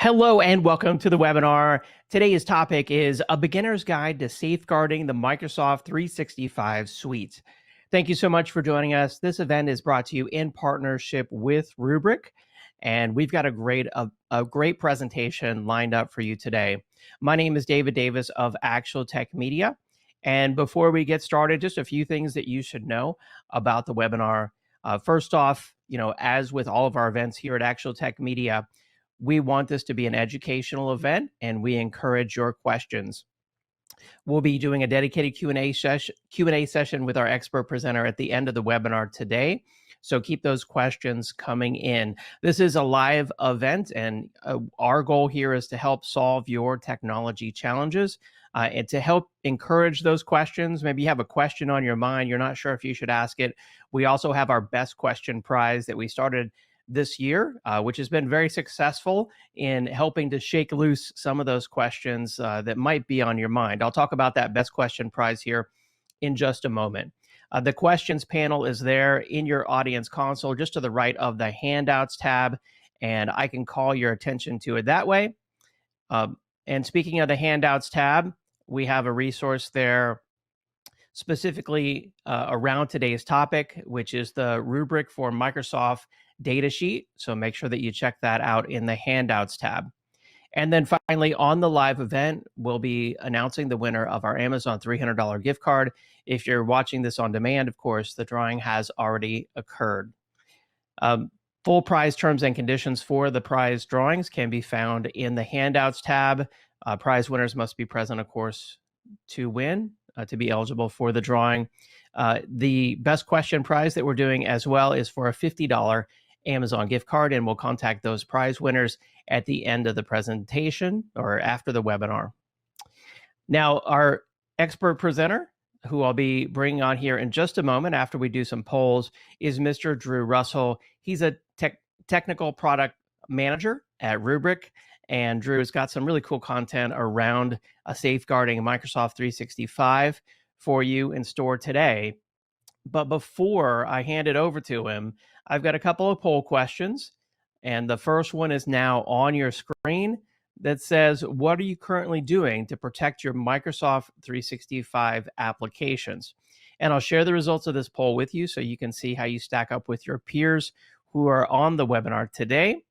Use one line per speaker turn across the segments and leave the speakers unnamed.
Hello and welcome to the webinar. Today's topic is a beginner's guide to safeguarding the Microsoft 365 suite. Thank you so much for joining us. This event is brought to you in partnership with Rubrik, and we've got a great presentation lined up for you today. My name is David Davis of Actual Tech Media, and before we get started, just a few things that you should know about the webinar. First off, as with all of our events here at Actual Tech Media, we want this to be an educational event, and we encourage your questions. We'll be doing a dedicated Q&A session with our expert presenter at the end of the webinar today. So keep those questions coming in. This is a live event, and our goal here is to help solve your technology challenges and to help encourage those questions. Maybe you have a question on your mind, you're not sure if you should ask it. We also have our best question prize that we started this year, which has been very successful in helping to shake loose some of those questions that might be on your mind. I'll talk about that best question prize here in just a moment. The questions panel is there in your audience console, just to the right of the handouts tab, and I can call your attention to it that way. And speaking of the handouts tab, we have a resource there specifically around today's topic, which is the rubric for Microsoft data sheet. So make sure that you check that out in the handouts tab. And then finally, on the live event, we'll be announcing the winner of our Amazon $300 gift card. If you're watching this on demand, of course, the drawing has already occurred. Full prize terms and conditions for the prize drawings can be found in the handouts tab. Prize winners must be present, of course, to win, to be eligible for the drawing. The best question prize that we're doing as well is for a $50 Amazon gift card, and we'll contact those prize winners at the end of the presentation or after the webinar. Now, our expert presenter, who I'll be bringing on here in just a moment after we do some polls, is Mr. Drew Russell. He's a technical product manager at Rubrik, and Drew has got some really cool content around safeguarding Microsoft 365 for you in store today. But before I hand it over to him, I've got a couple of poll questions, and the first one is now on your screen that says, what are you currently doing to protect your Microsoft 365 applications? And I'll share the results of this poll with you so you can see how you stack up with your peers who are on the webinar today.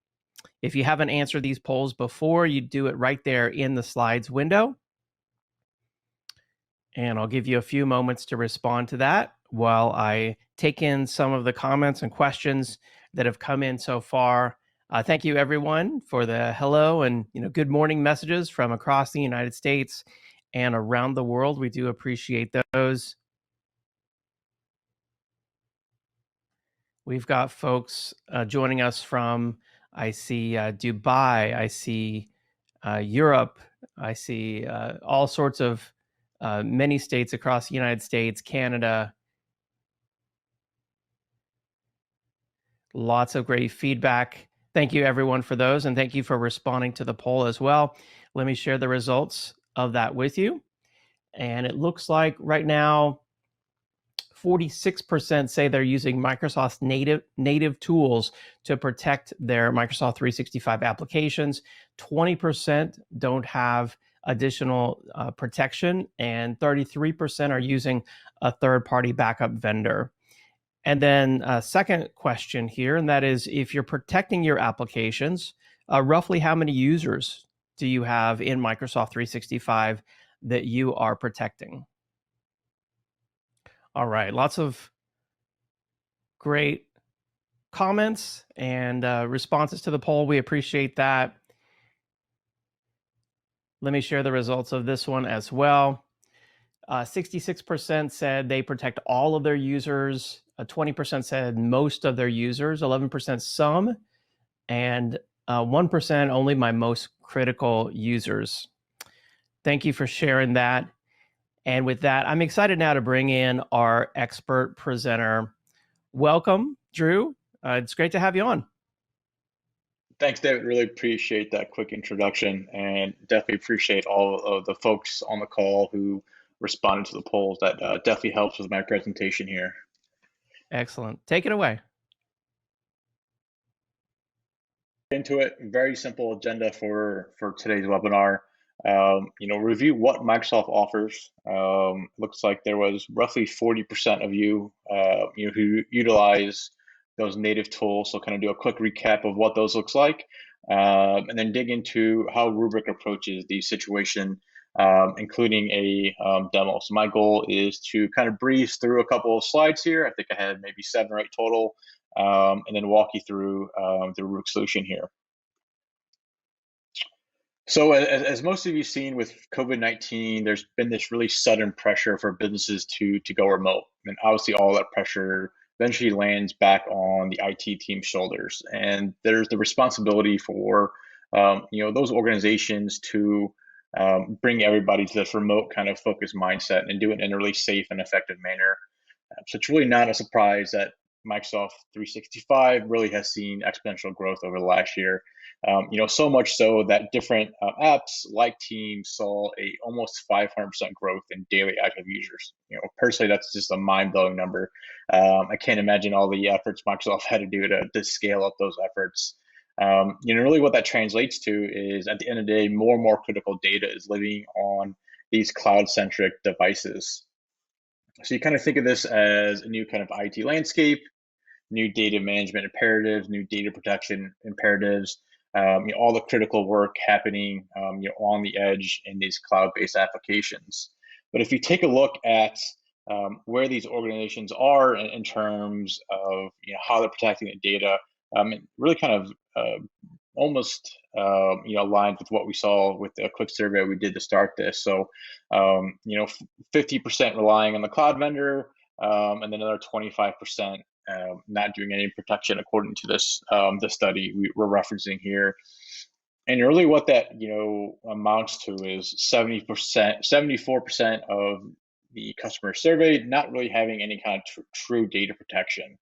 If you haven't answered these polls before, you do it right there in the slides window. And I'll give you a few moments to respond to that while I take in some of the comments and questions that have come in so far. Thank you, everyone, for the hello and good morning messages from across the United States and around the world. We do appreciate those. We've got folks joining us from, I see Dubai, I see Europe, I see all sorts of many states across the United States, Canada. Lots of great feedback. Thank you, everyone, for those, and thank you for responding to the poll as well. Let me share the results of that with you. And it looks like right now, 46% say they're using Microsoft's native tools to protect their Microsoft 365 applications. 20% don't have additional protection, and 33% are using a third-party backup vendor. And then a second question here, and that is, if you're protecting your applications, roughly how many users do you have in Microsoft 365 that you are protecting? All right, lots of great comments and responses to the poll. We appreciate that. Let me share the results of this one as well. 66% said they protect all of their users. 20% said most of their users. 11% some, and 1% only my most critical users. Thank you for sharing that. And with that, I'm excited now to bring in our expert presenter. Welcome, Drew. It's great to have you on.
Thanks, David. Really appreciate that quick introduction, and definitely appreciate all of the folks on the call who responded to the polls. That definitely helps with my presentation here.
Excellent. Take it away.
into it. Very simple agenda for today's webinar. Review what Microsoft offers. Looks like there was roughly 40% of who utilize those native tools. So kind of do a quick recap of what those looks like, and then dig into how Rubrik approaches the situation, including a demo. So my goal is to kind of breeze through a couple of slides here. I think I had maybe 7 or 8 total, and then walk you through the Rubrik solution here. So as most of you seen with COVID-19, there's been this really sudden pressure for businesses to go remote. And obviously all that pressure eventually lands back on the IT team's shoulders. And there's the responsibility for those organizations to bring everybody to this remote kind of focused mindset and do it in a really safe and effective manner. So it's really not a surprise that Microsoft 365 really has seen exponential growth over the last year. So much so that different apps like Teams saw a almost 500% growth in daily active users. Personally, that's just a mind-blowing number. I can't imagine all the efforts Microsoft had to do to scale up those efforts. Really what that translates to is, at the end of the day, more and more critical data is living on these cloud-centric devices. So you kind of think of this as a new kind of IT landscape, new data management imperatives, new data protection imperatives, all the critical work happening on the edge in these cloud-based applications. But if you take a look at where these organizations are in terms of how they're protecting the data, it really kind of almost aligned with what we saw with a quick survey we did to start this. So 50% relying on the cloud vendor, and then another 25% not doing any protection, according to this the study we're referencing here. And really what that amounts to is 74% of the customer surveyed not really having any kind of true data protection.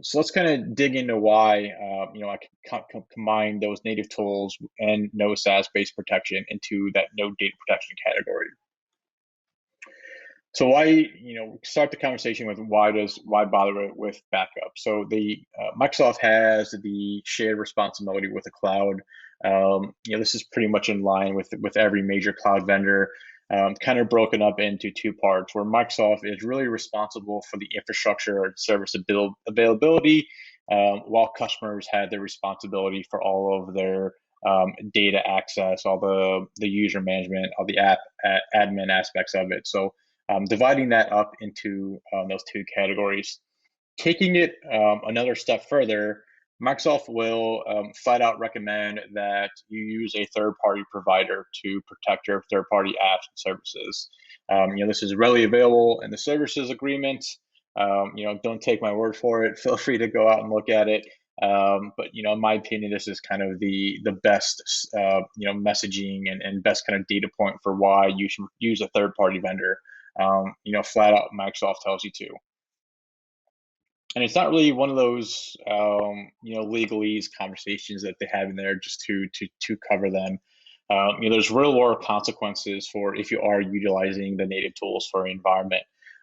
So let's kind of dig into why I can combine those native tools and no SaaS-based protection into that no data protection category. So why start the conversation with why bother with backup? So the Microsoft has the shared responsibility with the cloud. This is pretty much in line with every major cloud vendor. Kind of broken up into 2 parts, where Microsoft is really responsible for the infrastructure and service availability, while customers had the responsibility for all of their data access, all the user management, all the app admin aspects of it. So dividing that up into those 2 categories. Taking it another step further, Microsoft will flat out recommend that you use a third-party provider to protect your third-party apps and services. This is readily available in the services agreement. Don't take my word for it. Feel free to go out and look at it. But in my opinion, this is kind of the best messaging and best kind of data point for why you should use a third-party vendor. Flat out, Microsoft tells you to. And it's not really one of those, legalese conversations that they have in there just to cover them. There's real world consequences for if you are utilizing the native tools for your environment.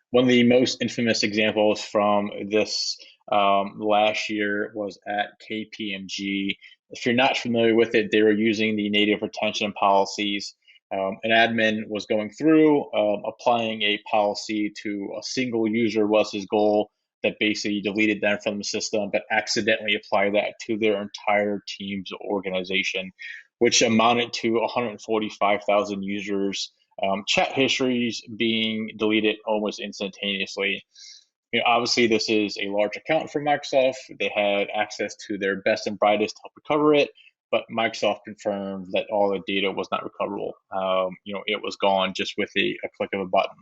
One of the most infamous examples from this last year was at KPMG. If you're not familiar with it, they were using the native retention policies. An admin was going through, applying a policy to a single user was his goal, that basically deleted them from the system, but accidentally applied that to their entire team's organization, which amounted to 145,000 users, chat histories being deleted almost instantaneously. Obviously, this is a large account for Microsoft. They had access to their best and brightest to help recover it, but Microsoft confirmed that all the data was not recoverable. It was gone just with a click of a button.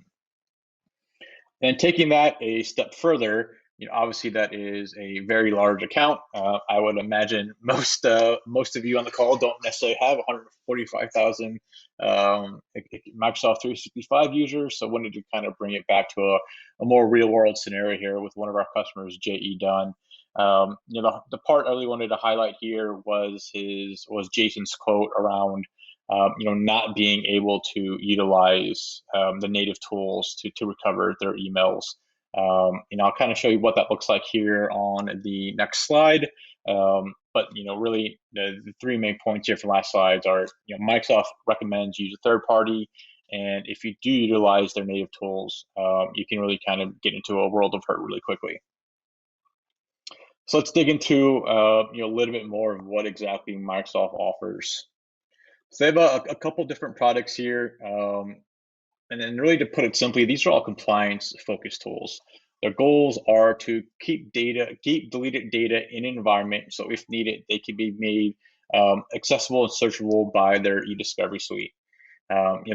And taking that a step further, obviously that is a very large account. I would imagine most of you on the call don't necessarily have 145,000 Microsoft 365 users. So I wanted to kind of bring it back to a more real world scenario here with one of our customers, J.E. Dunn. The part I really wanted to highlight here was Jason's quote around not being able to utilize the native tools to recover their emails. I'll kind of show you what that looks like here on the next slide. But really the three main points here from last slides are, Microsoft recommends use a third party, and if you do utilize their native tools, you can really kind of get into a world of hurt really quickly. So let's dig into a little bit more of what exactly Microsoft offers. So they have a couple different products here, and then really to put it simply, these are all compliance-focused tools. Their goals are to keep deleted data in an environment, so if needed, they can be made accessible and searchable by their eDiscovery suite.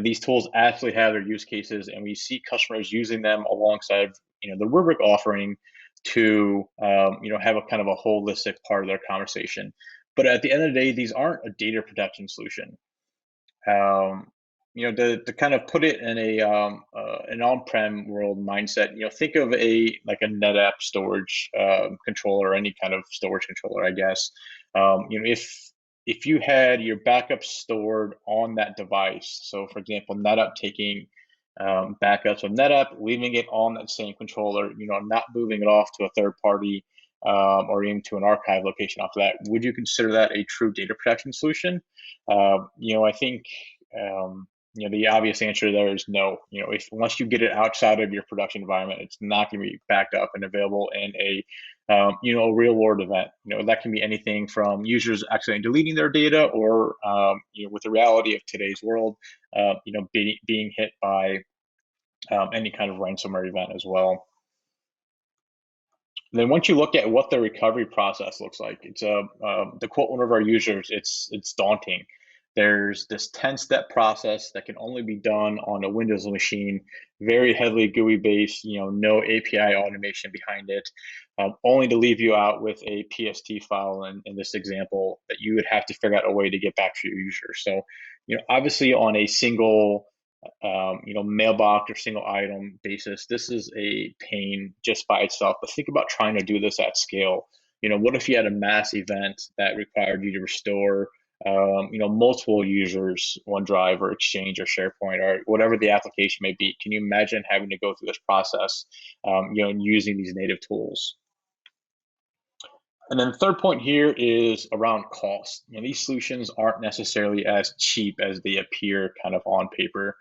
These tools absolutely have their use cases, and we see customers using them alongside the Rubric offering to have a kind of a holistic part of their conversation. But at the end of the day, these aren't a data protection solution. To kind of put it in an on-prem world mindset, think of like a NetApp storage controller, or any kind of storage controller, I guess. If you had your backups stored on that device, so for example, NetApp taking backups of NetApp, leaving it on that same controller, not moving it off to a third party or even to an archive location after that, would you consider that a true data protection solution? I think the obvious answer there is no. If once you get it outside of your production environment, it's not going to be backed up and available in a real world event. That can be anything from users accidentally deleting their data, or with the reality of today's world, being hit by any kind of ransomware event as well. Then once you look at what the recovery process looks like, it's to quote one of our users, it's daunting. There's this 10-step process that can only be done on a Windows machine, very heavily GUI based, no API automation behind it, only to leave you out with a PST file in this example that you would have to figure out a way to get back to your user. So, obviously on a single mailbox or single item basis, this is a pain just by itself. But think about trying to do this at scale. What if you had a mass event that required you to restore, multiple users, OneDrive or Exchange or SharePoint or whatever the application may be? Can you imagine having to go through this process, and using these native tools? And then the third point here is around cost. These solutions aren't necessarily as cheap as they appear kind of on paper.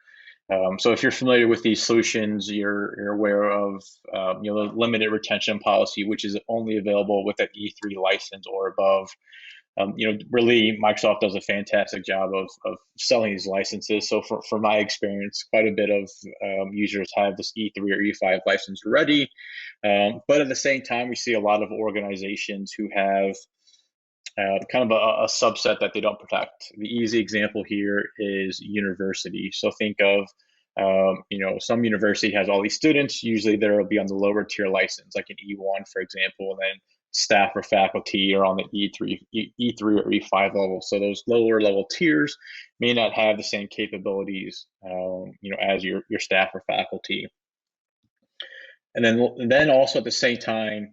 So if you're familiar with these solutions, you're aware of the limited retention policy, which is only available with an E3 license or above. Really, Microsoft does a fantastic job of selling these licenses. So for my experience, quite a bit of users have this E3 or E5 license already. But at the same time, we see a lot of organizations who have kind of a subset that they don't protect. The easy example here is university. So think of, some university has all these students. Usually they'll be on the lower tier license, like an E1, for example, and then staff or faculty are on the E3 or E5 level. So those lower level tiers may not have the same capabilities, as your staff or faculty. And then also at the same time,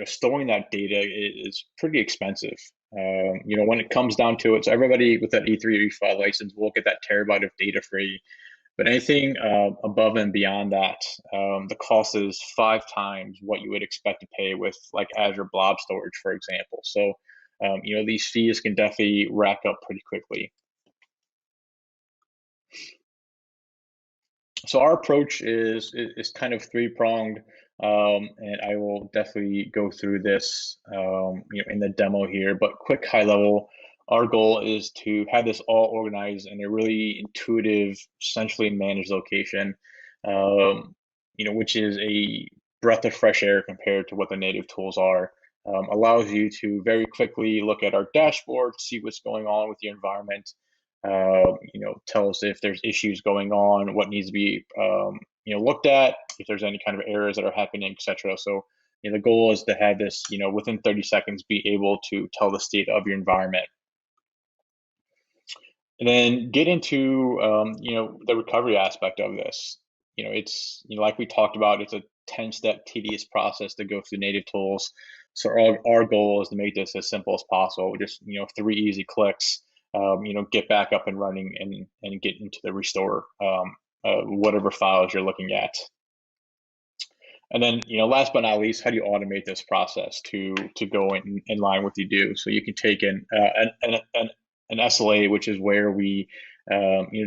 storing that data is pretty expensive. When it comes down to it, so everybody with that E3 or E5 license will get that terabyte of data free. But anything above and beyond that, the cost is 5 times what you would expect to pay with like Azure Blob Storage, for example. So, these fees can definitely rack up pretty quickly. So our approach is kind of three-pronged, and I will definitely go through this in the demo here. But quick high level, our goal is to have this all organized in a really intuitive, centrally managed location, which is a breath of fresh air compared to what the native tools are. Allows you to very quickly look at our dashboard, see what's going on with your environment, tell us if there's issues going on, what needs to be looked at, if there's any kind of errors that are happening, etc. So the goal is to have this within 30 seconds be able to tell the state of your environment. And then get into the recovery aspect of this. It's like we talked about, it's a 10-step tedious process to go through native tools. So our goal is to make this as simple as possible. Just 3 easy clicks. Get back up and running and get into the restore whatever files you're looking at. And then, last but not least, how do you automate this process to go in line with you do? So you can take an SLA, which is where we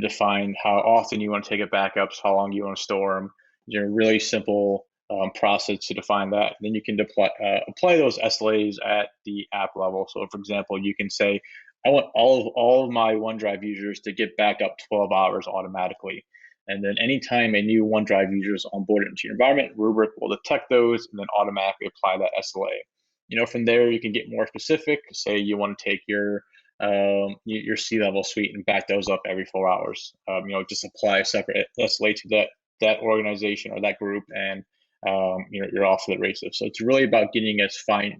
define how often you want to take a backups, how long you want to store them. Really simple process to define that. Then you can apply those SLAs at the app level. So, for example, you can say, I want all of my OneDrive users to get back up 12 hours automatically. And then anytime a new OneDrive user is onboarded into your environment, Rubrik will detect those and then automatically apply that SLA. From there, you can get more specific. Say you want to take your C-level suite and back those up every 4 hours. Just apply a separate SLA to that organization or that group, and you're off to the races. So it's really about getting as finite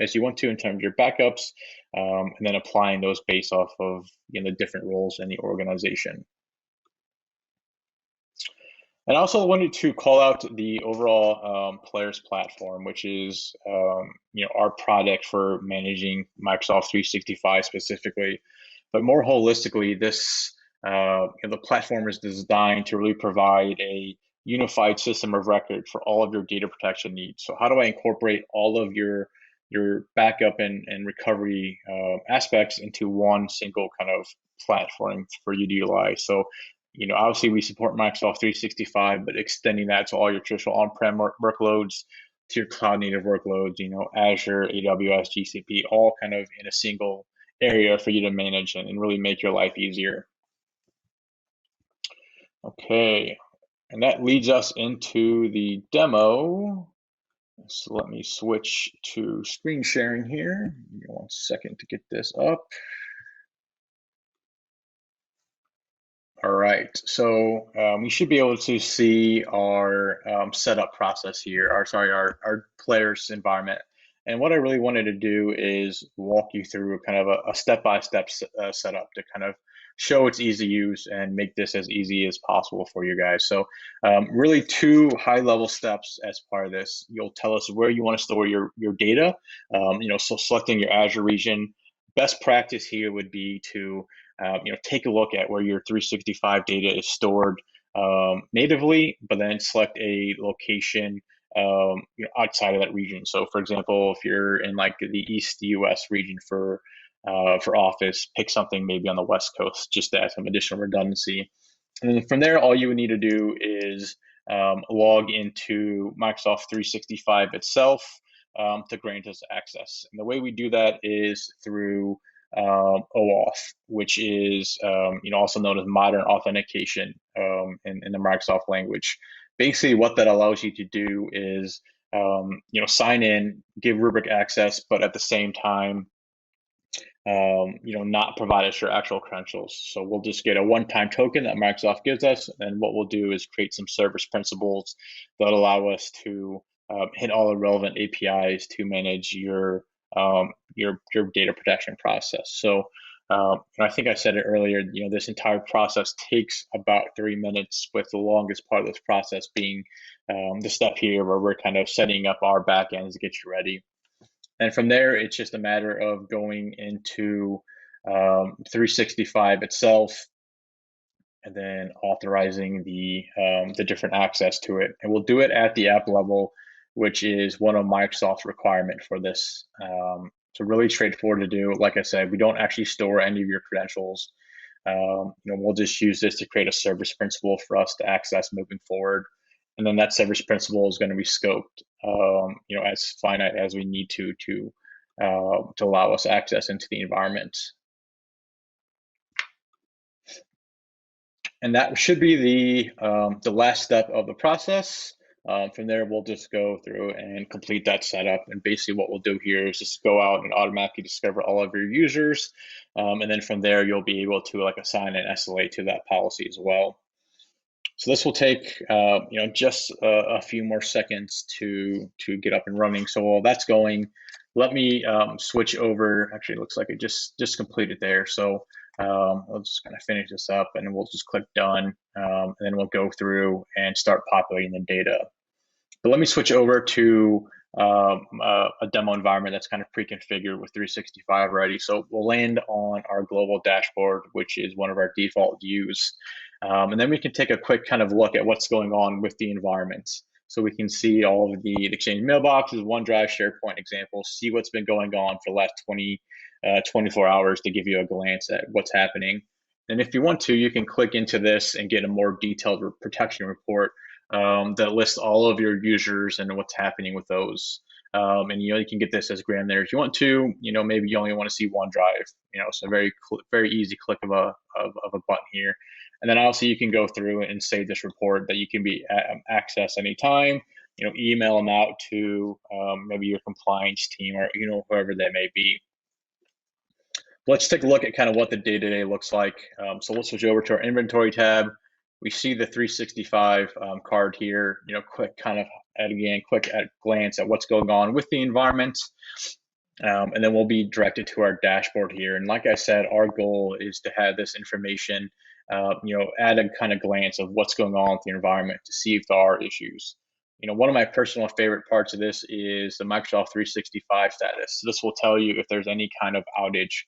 as you want to in terms of your backups, and then applying those based off of the different roles in the organization. And I also wanted to call out the overall Players platform, which is our product for managing Microsoft 365 specifically, but more holistically, the platform is designed to really provide a unified system of record for all of your data protection needs. So how do I incorporate all of your backup and recovery aspects into one single kind of platform for you to utilize? So, obviously we support Microsoft 365, but extending that to all your traditional on-prem workloads, to your cloud native workloads, Azure, AWS, GCP, all kind of in a single area for you to manage and really make your life easier. Okay, and that leads us into the demo. So let me switch to screen sharing here. Give me 1 second to get this up. All right, so we should be able to see our setup process here, our Players environment. And what I really wanted to do is walk you through kind of a step-by-step setup to kind of show it's easy use and make this as easy as possible for you guys. So really 2 high-level steps as part of this. You'll tell us where you want to store your data. So selecting your Azure region. Best practice here would be to take a look at where your 365 data is stored natively, but then select a location outside of that region. So, for example, if you're in like the East US region for Office, pick something maybe on the West Coast just to add some additional redundancy. And then from there, all you would need to do is log into Microsoft 365 itself to grant us access. And the way we do that is through OAuth, which is also known as modern authentication in the Microsoft language. Basically, what that allows you to do is sign in, give Rubrik access, but at the same time, not provide us your actual credentials. So we'll just get a one-time token that Microsoft gives us, and what we'll do is create some service principals that allow us to hit all the relevant APIs to manage your data protection process. So I think I said it earlier, this entire process takes about 3 minutes, with the longest part of this process being the step here where we're kind of setting up our backends to get you ready. And from there, it's just a matter of going into 365 itself and then authorizing the different access to it. And we'll do it at the app level, which is one of Microsoft's requirement for this. So really straightforward to do. Like I said, we don't actually store any of your credentials. We'll just use this to create a service principal for us to access moving forward. And then that service principal is going to be scoped, as finite as we need to allow us access into the environment. And that should be the last step of the process. From there, we'll just go through and complete that setup. And basically what we'll do here is just go out and automatically discover all of your users. And then from there, you'll be able to assign an SLA to that policy as well. So this will take just a few more seconds to get up and running. So while that's going, let me switch over. Actually, it looks like it just completed there. So I'll just kind of finish this up, and we'll just click done, and then we'll go through and start populating the data. But let me switch over to a demo environment that's kind of pre-configured with 365 already. So we'll land on our global dashboard, which is one of our default views. And then we can take a quick kind of look at what's going on with the environment. So we can see all of the Exchange mailboxes, OneDrive, SharePoint examples, see what's been going on for the last 24 hours to give you a glance at what's happening. And if you want to, you can click into this and get a more detailed protection report that lists all of your users and what's happening with those. And you can get this as granular if you want to. Maybe you only want to see OneDrive. So very easy click of a button here. And then also you can go through and save this report that you can be access anytime. Email them out to maybe your compliance team or whoever they may be. Let's take a look at kind of what the day-to-day looks like. So we'll switch over to our inventory tab. We see the 365 card here. Quick glance at what's going on with the environment. And then we'll be directed to our dashboard here. And like I said, our goal is to have this information, add a kind of glance of what's going on with the environment to see if there are issues. One of my personal favorite parts of this is the Microsoft 365 status. This will tell you if there's any kind of outage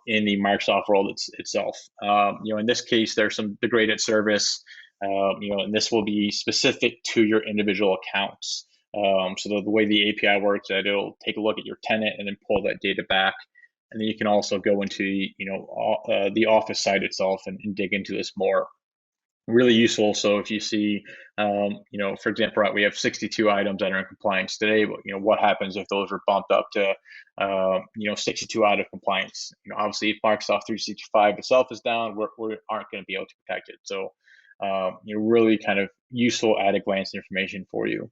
in the Microsoft world itself. In this case, there's some degraded service, and this will be specific to your individual accounts. So the way the API works, that it'll take a look at your tenant and then pull that data back. And then you can also go into the Office site itself and dig into this more. Really useful. So if you see, for example, we have 62 items that are in compliance today, but what happens if those are bumped up to 62 out of compliance? Obviously, if Microsoft 365 itself is down, we aren't going to be able to protect it. So really kind of useful at a glance information for you.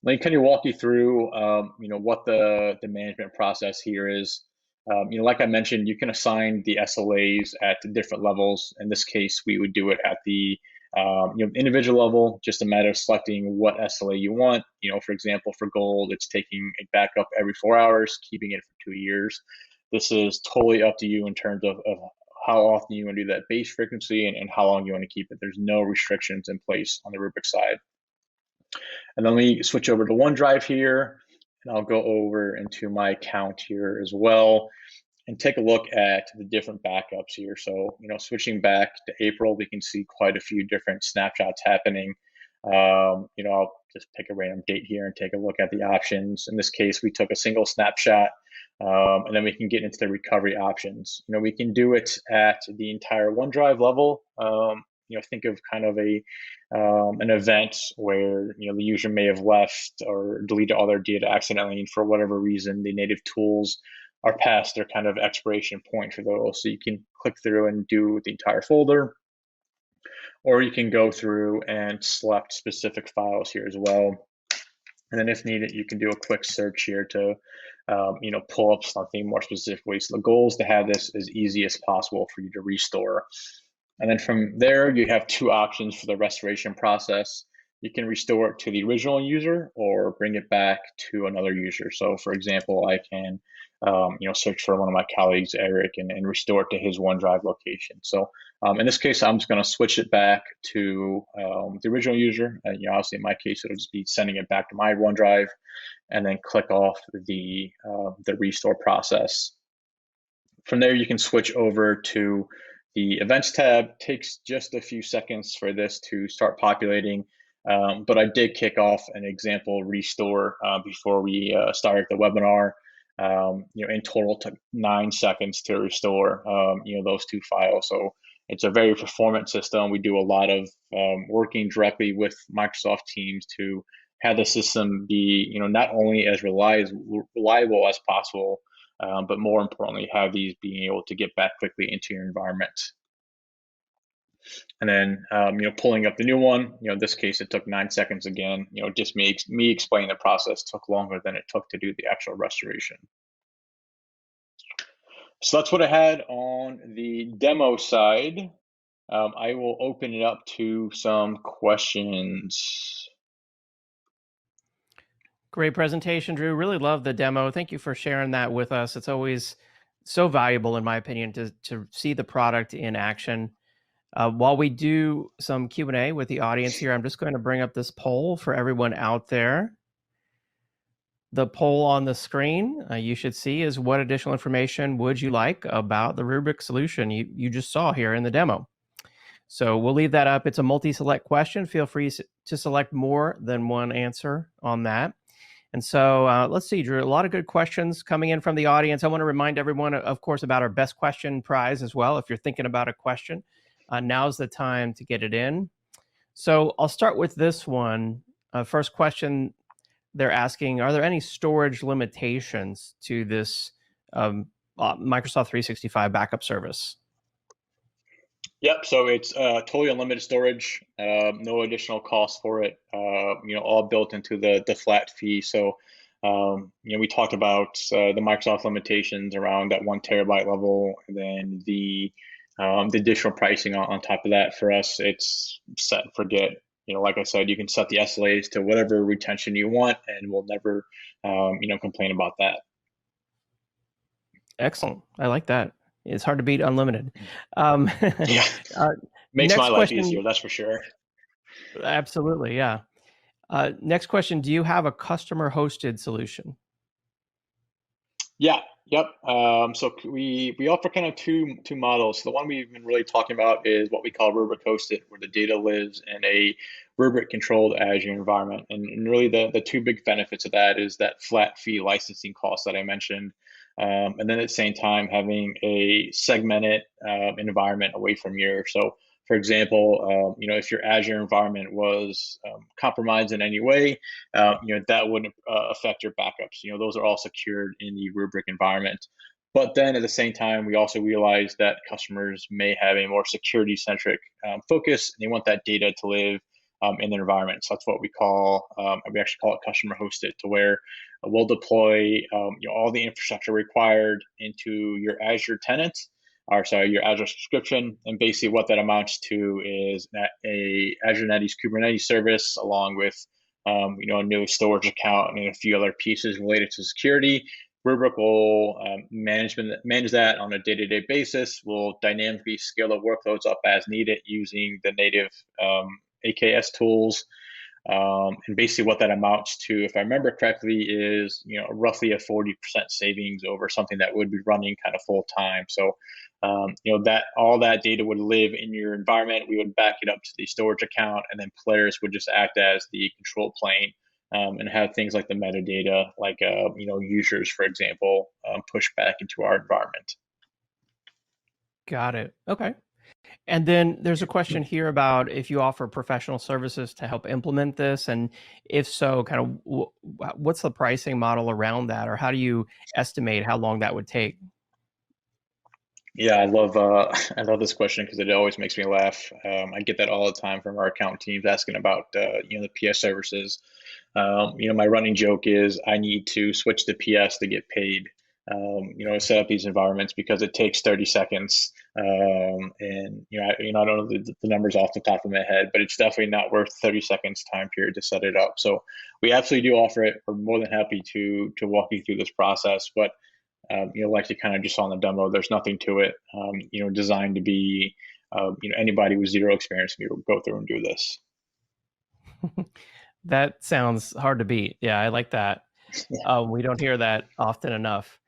Let me kind of walk you through what the management process here is. Like I mentioned, you can assign the SLAs at different levels. In this case, we would do it at the individual level, just a matter of selecting what SLA you want. For example, for gold, it's taking a backup every 4 hours, keeping it for 2 years. This is totally up to you in terms of how often you want to do that base frequency and how long you want to keep it. There's no restrictions in place on the Rubrik side. And then we switch over to OneDrive here, and I'll go over into my account here as well and take a look at the different backups here. So, switching back to April, we can see quite a few different snapshots happening. I'll just pick a random date here and take a look at the options. In this case, we took a single snapshot, and then we can get into the recovery options. We can do it at the entire OneDrive level. Think of kind of an event where the user may have left or deleted all their data accidentally, and for whatever reason, the native tools are past their kind of expiration point for those. So you can click through and do the entire folder, or you can go through and select specific files here as well. And then if needed, you can do a quick search here to pull up something more specifically. So the goal is to have this as easy as possible for you to restore. And then from there, you have two options for the restoration process. You can restore it to the original user or bring it back to another user. So for example, I can search for one of my colleagues, Eric, and restore it to his OneDrive location. So in this case, I'm just going to switch it back to the original user. Obviously, in my case, it'll just be sending it back to my OneDrive, and then click off the restore process. From there, you can switch over to the events tab. Takes just a few seconds for this to start populating, but I did kick off an example restore before we started the webinar. In total, it took 9 seconds to restore those two files. So it's a very performant system. We do a lot of working directly with Microsoft Teams to have the system be not only as reliable as possible, but more importantly, have these being able to get back quickly into your environment. And then, pulling up the new one, in this case, it took 9 seconds again. Just me explaining the process took longer than it took to do the actual restoration. So that's what I had on the demo side. I will open it up to some questions.
Great presentation, Drew. Really love the demo. Thank you for sharing that with us. It's always so valuable, in my opinion, to see the product in action. While we do some Q&A with the audience here, I'm just going to bring up this poll for everyone out there. The poll on the screen you should see is, what additional information would you like about the Rubrik solution you just saw here in the demo? So we'll leave that up. It's a multi-select question. Feel free to select more than one answer on that. And so let's see, Drew, a lot of good questions coming in from the audience. I want to remind everyone, of course, about our best question prize as well. If you're thinking about a question, now's the time to get it in. So I'll start with this one. First question they're asking, are there any storage limitations to this Microsoft 365 backup service?
Yep. So it's totally unlimited storage, no additional cost for it. All built into the flat fee. So we talked about the Microsoft limitations around that 1 TB level, and then the additional pricing on top of that. For us, it's set and forget. Like I said, you can set the SLAs to whatever retention you want, and we'll never complain about that.
Excellent. I like that. It's hard to beat unlimited.
Yeah, makes my life easier, that's for sure.
Absolutely, yeah. Next question, do you have a customer hosted solution?
Yeah, yep. So we offer kind of two models. The one we've been really talking about is what we call rubric hosted, where the data lives in a rubric controlled Azure environment. And really the two big benefits of that is that flat fee licensing cost that I mentioned. And then at the same time, having a segmented environment away from yours. So for example, if your Azure environment was compromised in any way, that wouldn't affect your backups. Those are all secured in the rubric environment. But then at the same time, we also realize that customers may have a more security-centric focus, and they want that data to live in their environment. So that's what we actually call it customer hosted, to where we'll deploy all the infrastructure required into your Azure tenant, your Azure subscription. And basically what that amounts to is a Azure Kubernetes service, along with a new storage account and a few other pieces related to security. Rubric will manage that on a day-to-day basis. We'll dynamically scale the workloads up as needed using the native AKS tools. And basically what that amounts to, if I remember correctly, is roughly a 40% savings over something that would be running kind of full time. So that all that data would live in your environment. We would back it up to the storage account, and then players would just act as the control plane and have things like the metadata, like users, for example, push back into our environment.
Got it. Okay. And then there's a question here about if you offer professional services to help implement this, and if so, kind of what's the pricing model around that, or how do you estimate how long that would take?
Yeah, I love this question because it always makes me laugh. I get that all the time from our account teams asking about the PS services. My running joke is I need to switch to PS to get paid. Set up these environments because it takes 30 seconds. And I don't know the numbers off the top of my head, but it's definitely not worth 30 seconds time period to set it up. So we absolutely do offer it. We're more than happy to walk you through this process, but like you kind of just saw in the demo, there's nothing to it. Designed to be anybody with zero experience can go through and do this.
That sounds hard to beat. Yeah, I like that. We don't hear that often enough.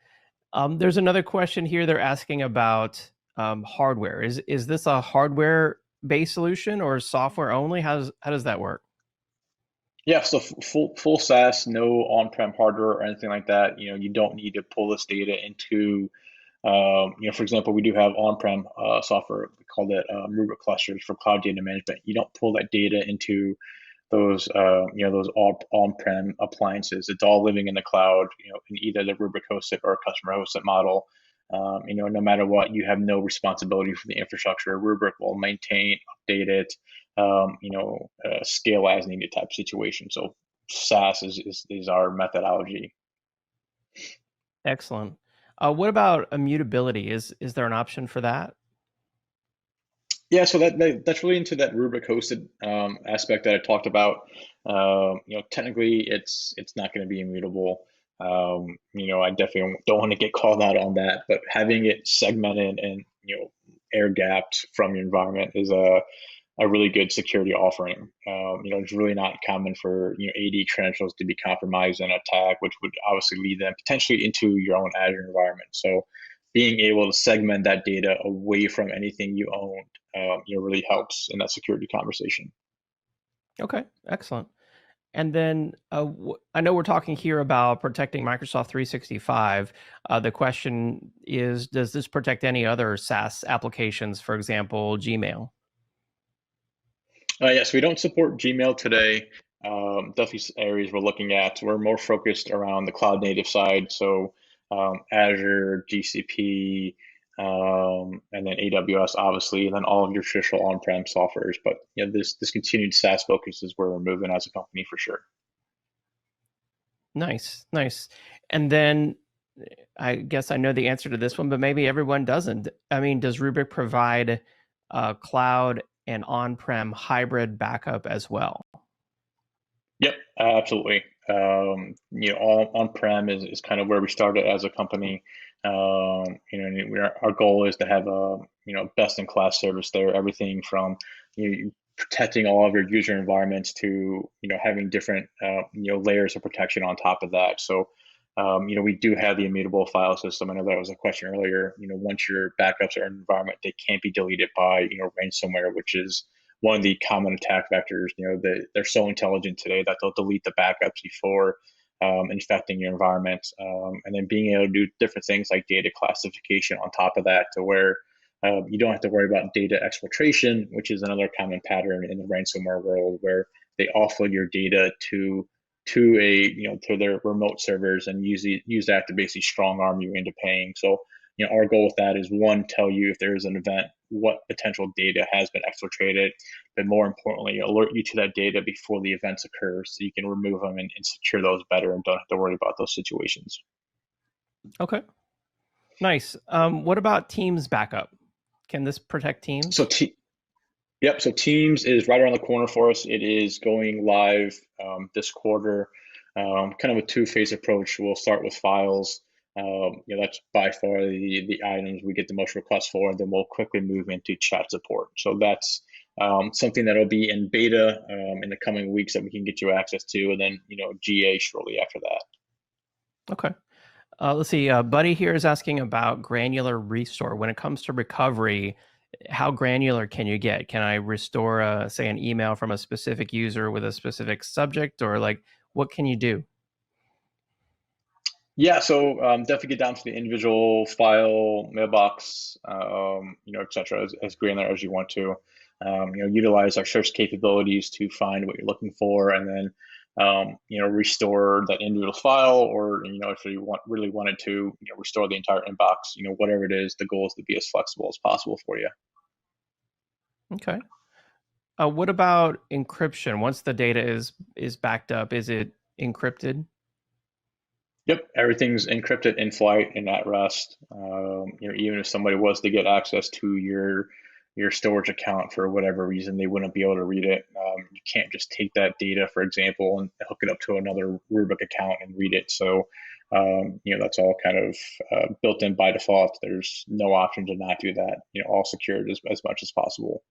There's another question here. They're asking about hardware. Is this a hardware-based solution or software only? How does that work?
Yeah, so full SaaS, no on-prem hardware or anything like that. You don't need to pull this data into, for example, we do have on-prem software. We call it Rubric clusters for cloud data management. You don't pull that data into those all on-prem appliances. It's all living in the cloud, in either the Rubric hosted or customer hosted model. No matter what, you have no responsibility for the infrastructure. Rubric will maintain, update it, scale as needed type situation. So SaaS is our methodology.
Excellent. What about immutability? Is there an option for that?
Yeah, so that's really into that rubric hosted aspect that I talked about. Technically, it's not going to be immutable. I definitely don't want to get called out on that, but having it segmented and air gapped from your environment is a really good security offering. It's really not common for AD credentials to be compromised in an attack, which would obviously lead them potentially into your own Azure environment. So being able to segment that data away from anything you own, really helps in that security conversation.
Okay, excellent. And then I know we're talking here about protecting Microsoft 365. The question is, does this protect any other SaaS applications, for example, Gmail?
Yes, we don't support Gmail today. Definitely areas we're looking at. We're more focused around the cloud native side, so Azure, GCP, and then AWS, obviously, and then all of your traditional on-prem softwares. But this continued SaaS focus is where we're moving as a company for sure.
Nice, nice. And then I guess I know the answer to this one, but maybe everyone doesn't. I mean, does Rubrik provide cloud and on-prem hybrid backup as well?
Yep, absolutely. All on-prem is kind of where we started as a company. And our goal is to have a best-in-class service there. Everything from protecting all of your user environments to having different layers of protection on top of that. So we do have the immutable file system. I know that was a question earlier. Once your backups are in an environment, they can't be deleted by ransomware, which is one of the common attack vectors. They're so intelligent today that they'll delete the backups before infecting your environment. And then being able to do different things like data classification on top of that, to where you don't have to worry about data exfiltration, which is another common pattern in the ransomware world, where they offload your data to their remote servers and use that to basically strong arm you into paying. So our goal with that is, one, tell you if there is an event, what potential data has been exfiltrated, but more importantly, alert you to that data before the events occur, so you can remove them and secure those better and don't have to worry about those situations.
Okay, nice. What about Teams backup? Can this protect Teams?
Yep. So Teams is right around the corner for us. It is going live this quarter. Kind of a two-phase approach. We'll start with files. That's by far the items we get the most requests for. Then we'll quickly move into chat support. So that's something that'll be in beta in the coming weeks that we can get you access to, and then GA shortly after that.
Okay. Let's see. Buddy here is asking about granular restore. When it comes to recovery, how granular can you get? Can I restore, say, an email from a specific user with a specific subject, or like, what can you do?
Yeah, so definitely get down to the individual file, mailbox, et cetera, as granular as you want to. Utilize our search capabilities to find what you're looking for, and then restore that individual file, or if you really wanted to restore the entire inbox. Whatever it is, the goal is to be as flexible as possible for you.
Okay. What about encryption? Once the data is backed up, is it encrypted?
Yep, everything's encrypted in flight and at rest. Even if somebody was to get access to your storage account for whatever reason, they wouldn't be able to read it. You can't just take that data, for example, and hook it up to another Rubrik account and read it. So, that's all kind of built in by default. There's no option to not do that. All secured as much as possible.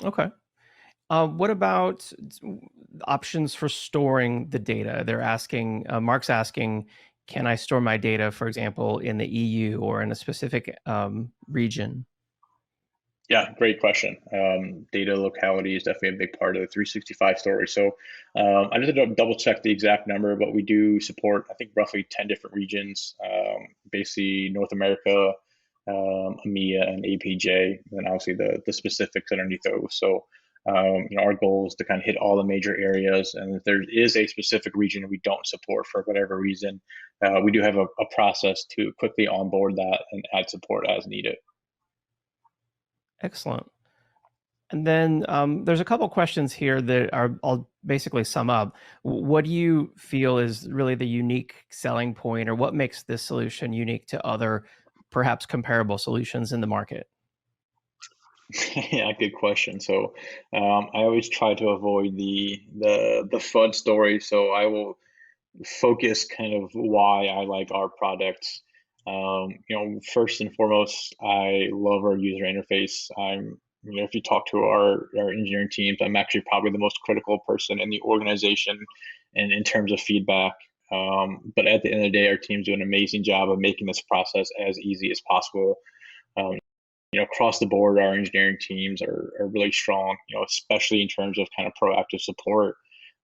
Okay. What about options for storing the data? They're asking, Mark's asking, can I store my data, for example, in the EU or in a specific region?
Yeah, great question. Data locality is definitely a big part of the 365 story. So I just had to double check the exact number, but we do support, I think, roughly 10 different regions, basically North America, EMEA, and APJ, and then obviously the specifics underneath those. So our goal is to kind of hit all the major areas, and if there is a specific region we don't support for whatever reason, we do have a process to quickly onboard that and add support as needed.
Excellent. And then there's a couple questions here that I'll basically sum up. What do you feel is really the unique selling point, or what makes this solution unique to other perhaps comparable solutions in the market?
Yeah, good question. So I always try to avoid the FUD story. So I will focus kind of why I like our products. First and foremost, I love our user interface. If you talk to our engineering teams, I'm actually probably the most critical person in the organization, and in terms of feedback. But at the end of the day, our teams do an amazing job of making this process as easy as possible. Um, across the board, our engineering teams are really strong, especially in terms of kind of proactive support.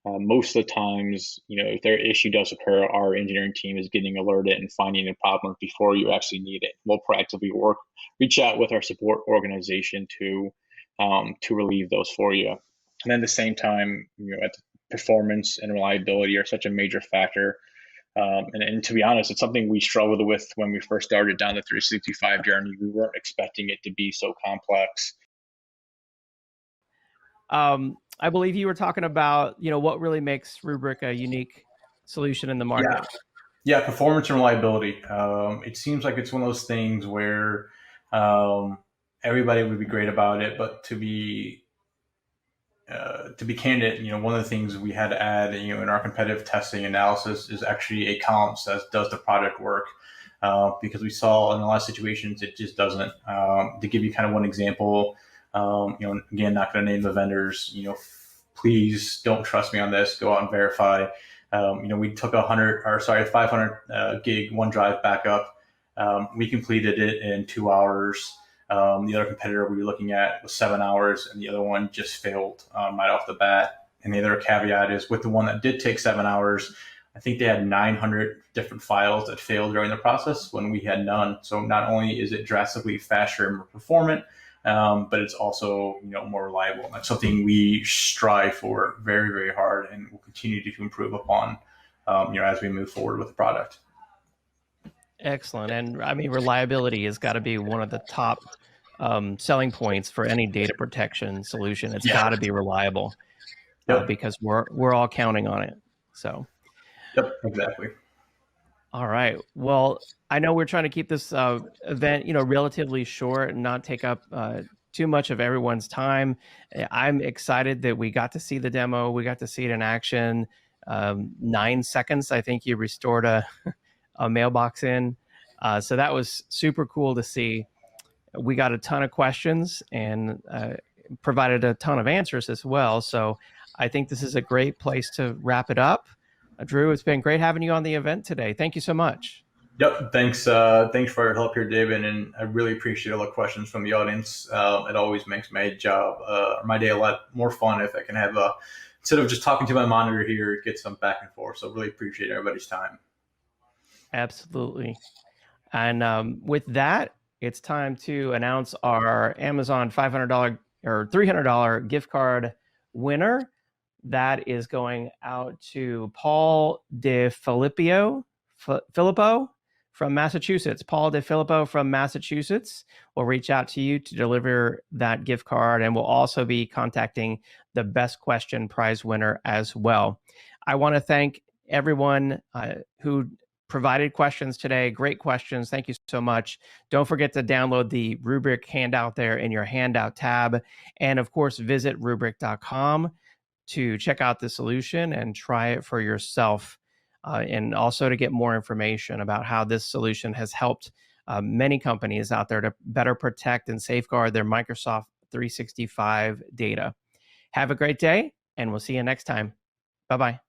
Most of the times, if their issue does occur, our engineering team is getting alerted and finding a problem before you actually need it. We'll proactively reach out with our support organization to relieve those for you. And then at the same time, performance and reliability are such a major factor. And to be honest, it's something we struggled with when we first started down the 365 journey. We weren't expecting it to be so complex.
I believe you were talking about, what really makes Rubrik a unique solution in the market.
Yeah, performance and reliability. It seems like it's one of those things where everybody would be great about it, but to be candid, one of the things we had to add, in our competitive testing analysis is actually a column that does the product work, because we saw in a lot of situations it just doesn't. To give you kind of one example, again, not going to name the vendors. Please don't trust me on this. Go out and verify. We took 500 gig OneDrive backup. We completed it in 2 hours. The other competitor we were looking at was 7 hours, and the other one just failed right off the bat. And the other caveat is with the one that did take 7 hours, I think they had 900 different files that failed during the process when we had none. So not only is it drastically faster and more performant, but it's also more reliable. And that's something we strive for very, very hard, and will continue to improve upon as we move forward with the product.
Excellent. And I mean, reliability has got to be one of the top selling points for any data protection solution. It's got to be reliable, because we're all counting on it. So.
Yep, exactly.
All right. Well, I know we're trying to keep this event, relatively short and not take up too much of everyone's time. I'm excited that we got to see the demo. We got to see it in action. 9 seconds, I think you restored a mailbox in. So that was super cool to see. We got a ton of questions and provided a ton of answers as well. So I think this is a great place to wrap it up. Drew, it's been great having you on the event today. Thank you so much.
Yep. Thanks for your help here, David. And I really appreciate all the questions from the audience. It always makes my job, my day a lot more fun if I can have instead of just talking to my monitor here, get some back and forth. So really appreciate everybody's time.
Absolutely. And with that, it's time to announce our Amazon $500 or $300 gift card winner. That is going out to Paul Filippo from Massachusetts. Paul Filippo from Massachusetts will reach out to you to deliver that gift card, and we'll also be contacting the best question prize winner as well. I want to thank everyone who provided questions today. Great questions. Thank you so much. Don't forget to download the Rubrik handout there in your handout tab. And of course, visit Rubrik.com to check out the solution and try it for yourself. And also to get more information about how this solution has helped many companies out there to better protect and safeguard their Microsoft 365 data. Have a great day, and we'll see you next time. Bye-bye.